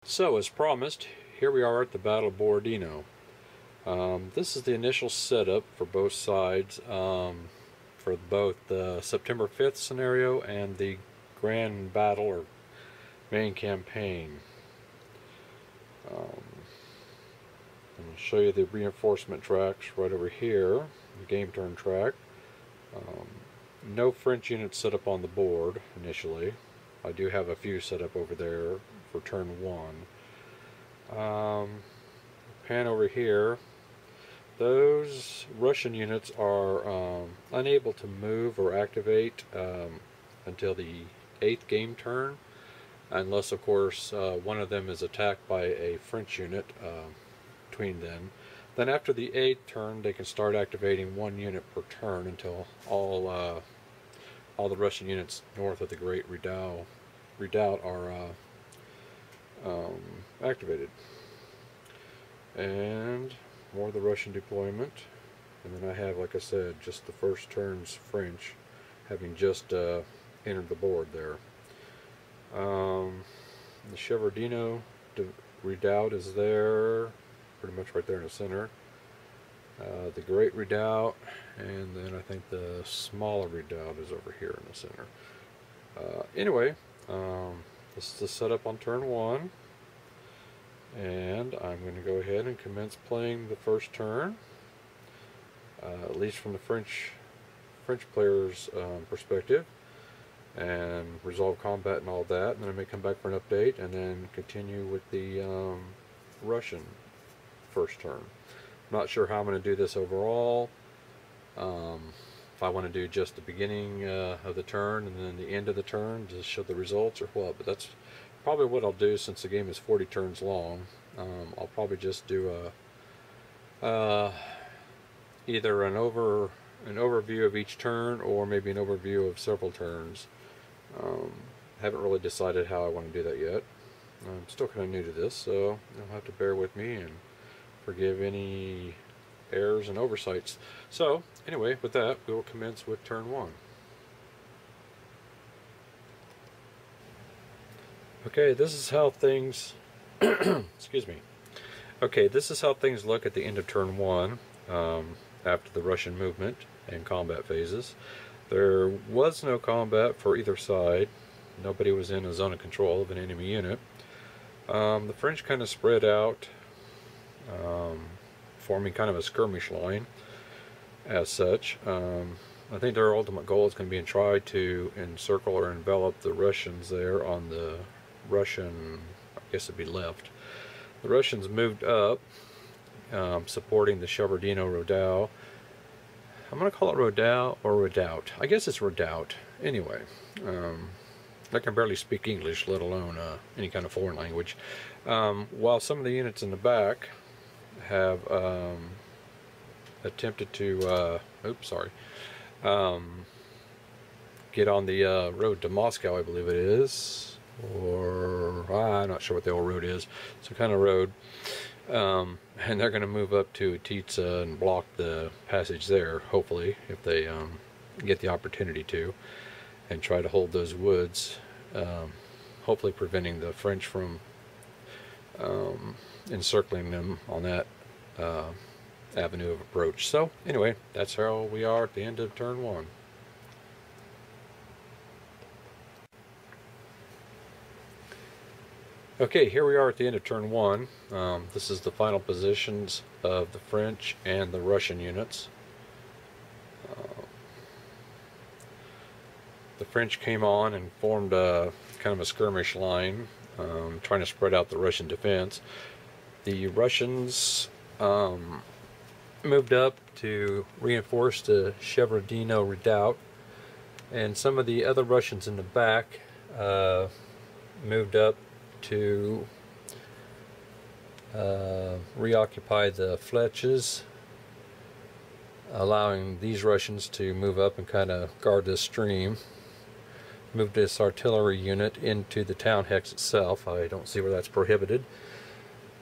So, as promised, here we are at the Battle of Borodino. This is the initial setup for both sides, for both the September 5th scenario and the Grand Battle or main campaign. I'll show you the reinforcement tracks right over here, the game turn track. No French units set up on the board initially. I do have a few set up over there for turn 1. Pan over here. Those Russian units are unable to move or activate until the 8th game turn, unless of course one of them is attacked by a French unit between them. Then after the 8th turn they can start activating 1 unit per turn until all the Russian units north of the Great Redoubt are activated. And more of the Russian deployment. And then I have, like I said, just the first turn's French, having just entered the board there. The Borodino Redoubt is there, pretty much right there in the center. The Great Redoubt, and then I think the smaller redoubt is over here in the center. Anyway, this is the setup on turn 1, and I'm going to go ahead and commence playing the first turn, at least from the French player's perspective, and resolve combat and all that. And then I may come back for an update and then continue with the Russian first turn. I'm not sure how I'm going to do this overall. If I want to do just the beginning of the turn and then the end of the turn to show the results or what, but that's probably what I'll do since the game is 40 turns long. I'll probably just do either an overview of each turn or maybe an overview of several turns. Haven't really decided how I want to do that yet. I'm still kind of new to this, so you'll have to bear with me and forgive any errors and oversights. So anyway, with that, we will commence with turn 1. Okay, this is how things excuse me. Okay, this is how things look at the end of turn 1, after the Russian movement and combat phases. There was no combat for either side. Nobody was in a zone of control of an enemy unit. The French kind of spread out, forming kind of a skirmish line as such. I think their ultimate goal is going to be to try to encircle or envelop the Russians there on the Russian, I guess it'd be left. The Russians moved up, supporting the Borodino Redoubt. I'm going to call it Redoubt or Redoubt. I guess it's Redoubt. Anyway, I can barely speak English, let alone any kind of foreign language. While some of the units in the back have attempted to, get on the road to Moscow, I believe it is, or I'm not sure what the old road is. It's a kind of road, and they're going to move up to Titsa and block the passage there, hopefully, if they get the opportunity to, and try to hold those woods, hopefully preventing the French from encircling them on that avenue of approach. So anyway, that's how we are at the end of turn 1. Okay, here we are at the end of turn 1. This is the final positions of the French and the Russian units. The French came on and formed a kind of a skirmish line, trying to spread out the Russian defense. The Russians moved up to reinforce the Borodino Redoubt, and some of the other Russians in the back moved up to reoccupy the fletches, allowing these Russians to move up and kind of guard this stream. Moved this artillery unit into the town hex itself. I don't see where that's prohibited.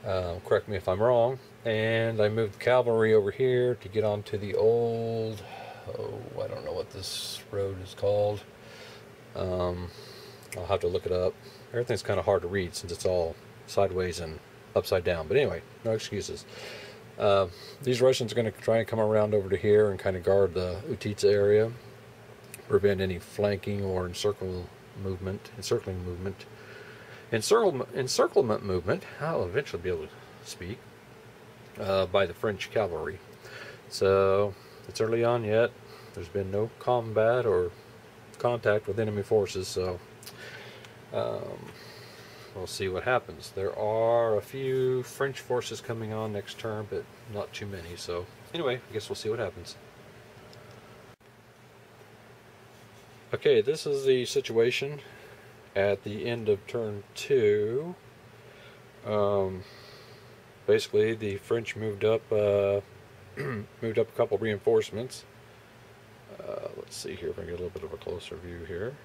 Correct me if I'm wrong. And I moved cavalry over here to get onto the old, I don't know what this road is called. I'll have to look it up. Everything's kind of hard to read since it's all sideways and upside down. But anyway, no excuses. These Russians are going to try and come around over to here and kind of guard the Utitsa area, prevent any flanking or encircling movement. Encirclement movement. I'll eventually be able to speak by the French cavalry. So it's early on yet. There's been no combat or contact with enemy forces, so we'll see what happens. There are a few French forces coming on next turn, but not too many. So anyway, I guess we'll see what happens. Okay, this is the situation at the end of turn 2. Basically, the French moved up moved up a couple reinforcements. Let's see here if I can get a little bit of a closer view here.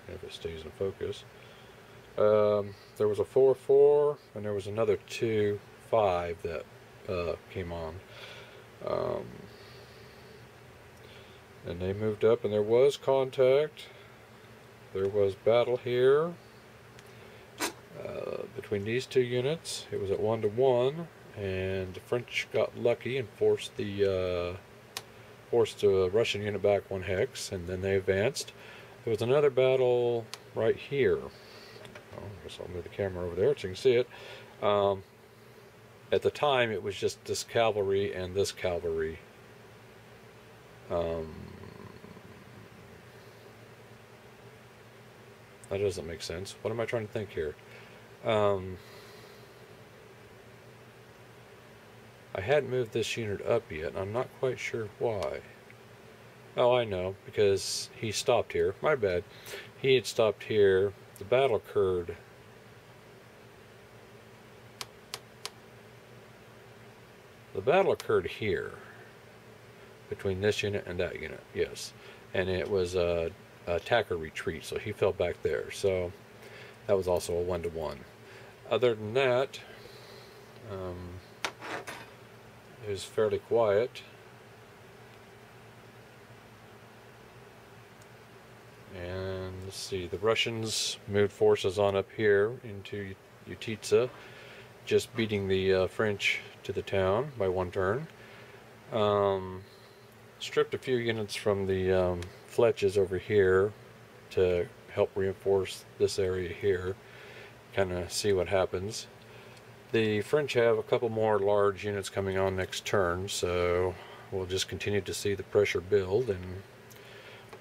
If it stays in focus. There was a 4-4 and there was another 2-5 that came on. And they moved up and there was contact. There was battle here between these two units. It was at 1-to-1, and the French got lucky and forced the Russian unit back 1 hex, and then they advanced. There was another battle right here. I guess I'll move the camera over there so you can see it. At the time, it was just this cavalry and this cavalry. That doesn't make sense. What am I trying to think here? I hadn't moved this unit up yet, and I'm not quite sure why. Oh, I know, because he stopped here. My bad. He had stopped here. The battle occurred. The battle occurred here, between this unit and that unit, yes. And it was a attacker retreat, so he fell back there. So that was also a 1-to-1. Other than that, it was fairly quiet. And let's see, the Russians moved forces on up here into Utitsa, just beating the French to the town by 1 turn. Stripped a few units from the Fletches over here to help reinforce this area here, kind of see what happens. The French have a couple more large units coming on next turn, so we'll just continue to see the pressure build and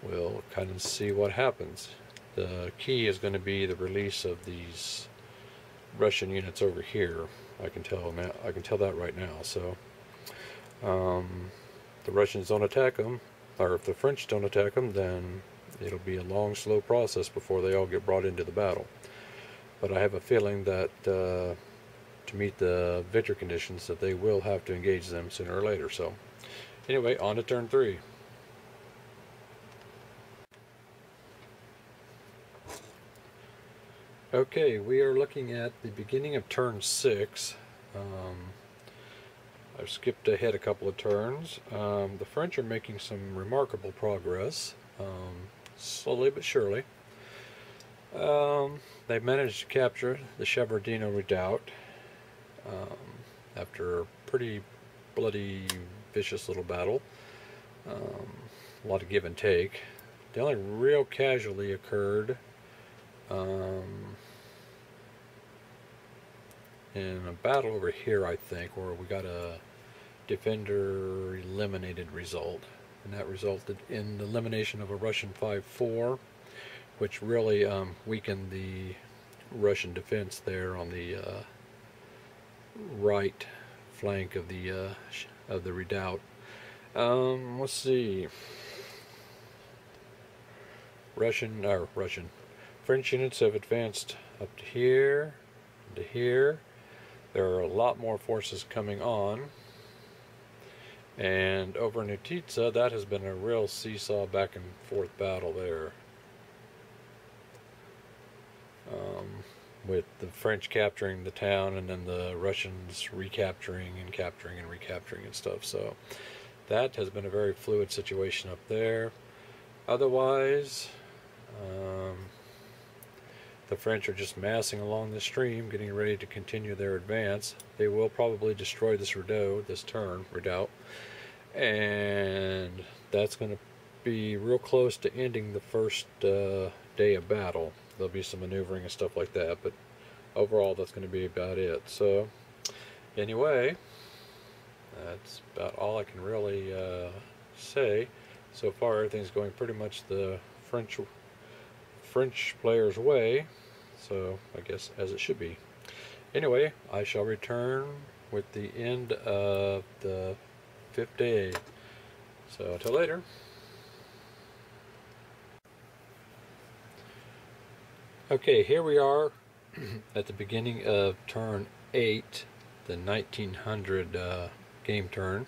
we'll kind of see what happens. The key is going to be the release of these Russian units over here. I can tell now. I can tell that right now. So the Russians don't attack them, or if the French don't attack them, then it'll be a long, slow process before they all get brought into the battle. But I have a feeling that to meet the victory conditions, that they will have to engage them sooner or later. So anyway, on to turn 3. Okay, we are looking at the beginning of turn 6. I've skipped ahead a couple of turns. The French are making some remarkable progress, slowly but surely. They managed to capture the Borodino Redoubt after a pretty bloody, vicious little battle. A lot of give and take. The only real casualty occurred in a battle over here, I think, where we got a defender eliminated result, and that resulted in the elimination of a Russian 5-4, which really weakened the Russian defense there on the right flank of the redoubt. Let's see. French units have advanced up to here, to here. There are a lot more forces coming on. And over in Utitsa, that has been a real seesaw back and forth battle there. With the French capturing the town and then the Russians recapturing and capturing and recapturing and stuff. So that has been a very fluid situation up there. Otherwise, The French are just massing along the stream, getting ready to continue their advance. They will probably destroy this redoubt, and that's going to be real close to ending the first day of battle. There'll be some maneuvering and stuff like that, but overall that's going to be about it. So anyway, that's about all I can really say. So far everything's going pretty much the French player's way, so I guess as it should be. Anyway, I shall return with the end of the 5th day. So until later. Okay, here we are at the beginning of turn 8, the 1900 game turn.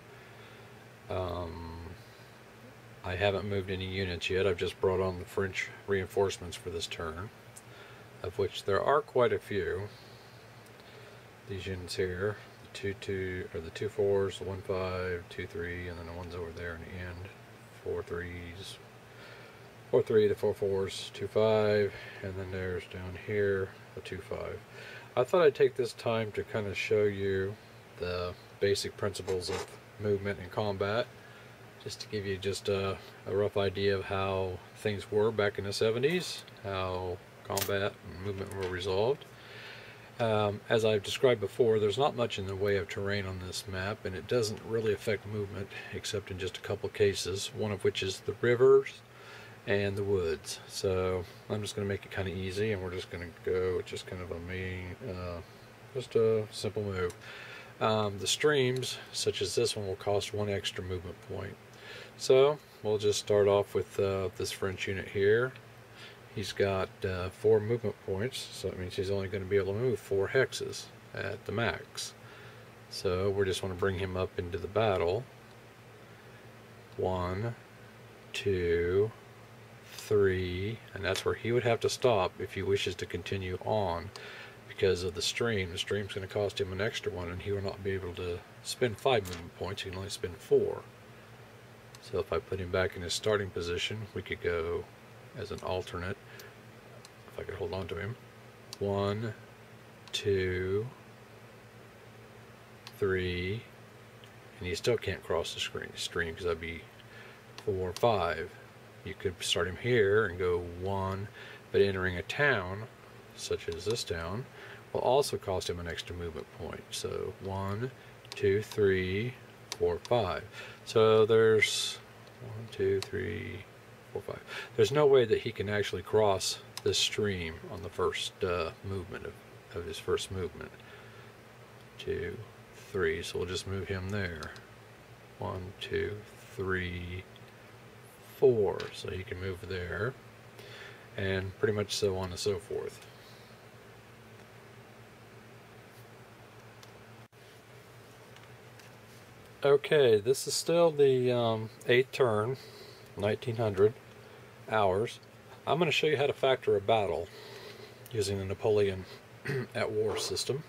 I haven't moved any units yet. I've just brought on the French reinforcements for this turn, of which there are quite a few. These units here, the 2 4s, the 1 5, 2 3, and then the ones over there in the end, 4 3s, 4 3, the 4 4s, 2 5, and then there's down here a 2 5. I thought I'd take this time to kind of show you the basic principles of movement and combat, just to give you just a rough idea of how things were back in the 70s, how combat and movement were resolved. As I've described before, there's not much in the way of terrain on this map, and it doesn't really affect movement except in just a couple cases, one of which is the rivers and the woods. So I'm just going to make it kind of easy, and we're just going to go just kind of just a simple move. The streams, such as this one, will cost 1 extra movement point. So we'll just start off with this French unit here. He's got 4 movement points, so that means he's only going to be able to move 4 hexes at the max. So we just want to bring him up into the battle. 1, 2, 3, and that's where he would have to stop if he wishes to continue on, because of the stream. The stream's going to cost him an extra 1, and he will not be able to spend 5 movement points. He can only spend 4. So if I put him back in his starting position, we could go as an alternate, if I could hold on to him. 1, 2, 3, and he still can't cross the stream because that'd be 4, 5. You could start him here and go 1, but entering a town, such as this town, will also cost him an extra movement point. So 1, 2, 3, 4, 5. So there's 1, 2, 3, 4, 5. There's no way that he can actually cross this stream on the first movement of his first movement. 2, 3. So we'll just move him there. 1, 2, 3, 4. So he can move there, and pretty much so on and so forth. Okay, this is still the 8th turn, 1900 hours. I'm going to show you how to factor a battle using the Napoleon at war system.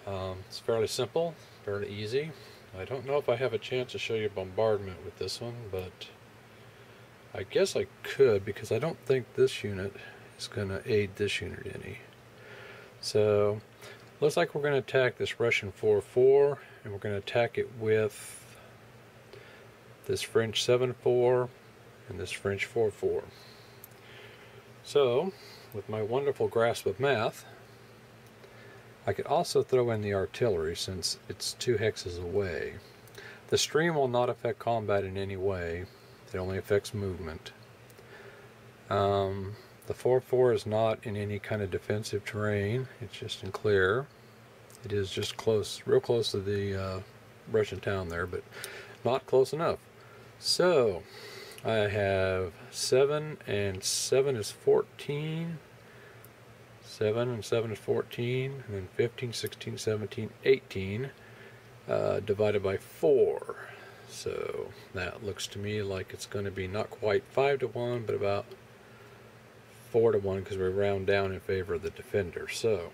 It's fairly simple, fairly easy. I don't know if I have a chance to show you bombardment with this one, but I guess I could, because I don't think this unit is going to aid this unit any. So looks like we're going to attack this Russian 4-4, and we're going to attack it with this French 7-4 and this French 4-4. So, with my wonderful grasp of math, I could also throw in the artillery since it's 2 hexes away. The stream will not affect combat in any way. It only affects movement. The 4-4 is not in any kind of defensive terrain. It's just in clear. It is just close, real close to the Russian town there, but not close enough. So I have 7 and 7 is 14. 7 and 7 is 14, and then 15, 16, 17, 18 divided by 4. So that looks to me like it's going to be not quite 5-1, but about 4-1, because we round down in favor of the defender. So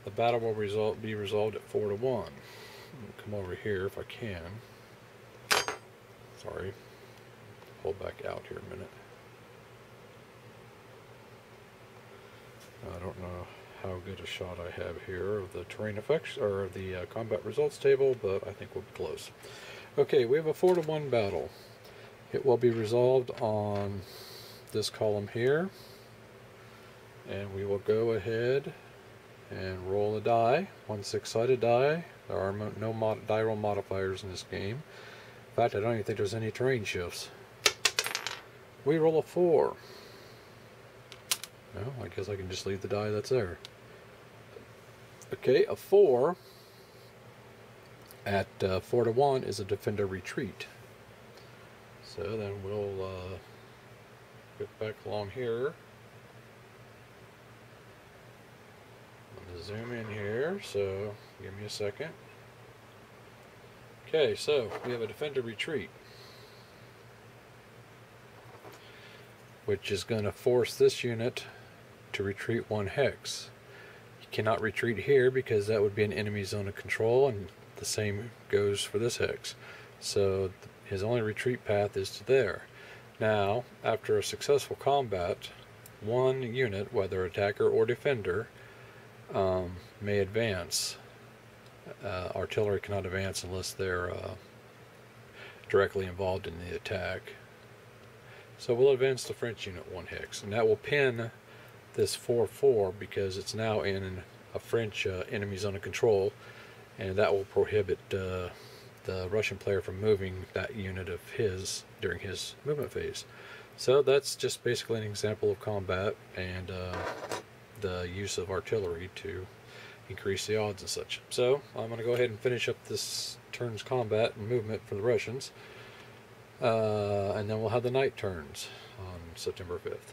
the battle will be resolved at 4-1. Come over here if I can. Sorry. Hold back out here a minute. I don't know how good a shot I have here of the terrain effects or the combat results table, but I think we'll be close. Okay, we have a 4-to-1 battle. It will be resolved on this column here, and we will go ahead and roll a die, 1 6-sided die. There are no die roll modifiers in this game. In fact, I don't even think there's any terrain shifts. We roll a 4. No, I guess I can just leave the die that's there. Okay, a 4 at 4-to-1 is a defender retreat. So then we'll get back along here. I'm going to zoom in here, so give me a second. Okay, so we have a defender retreat, which is going to force this unit to retreat 1 hex. You cannot retreat here because that would be an enemy zone of control, and the same goes for this hex. So his only retreat path is to there. Now, after a successful combat, 1 unit, whether attacker or defender, may advance. Artillery cannot advance unless they're directly involved in the attack. So we'll advance the French unit 1 hex, and that will pin this 4-4 because it's now in a French enemy zone of control, and that will prohibit the Russian player from moving that unit of his during his movement phase. So that's just basically an example of combat and the use of artillery to increase the odds and such. So I'm going to go ahead and finish up this turn's combat and movement for the Russians, and then we'll have the night turns on September 5th.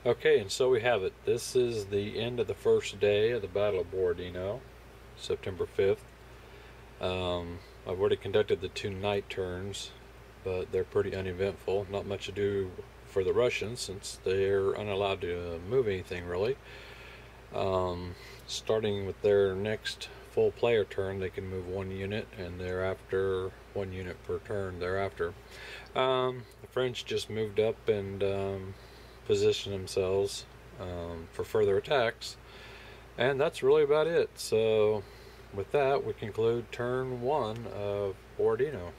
Okay, and so we have it. This is the end of the first day of the Battle of Borodino, September 5th. I've already conducted the 2 night turns, but they're pretty uneventful. Not much to do for the Russians since they're unallowed to move anything really. Starting with their next full player turn, they can move 1 unit, and thereafter 1 unit per turn thereafter. The French just moved up and position themselves for further attacks, and that's really about it. So with that, we conclude turn 1 of Borodino.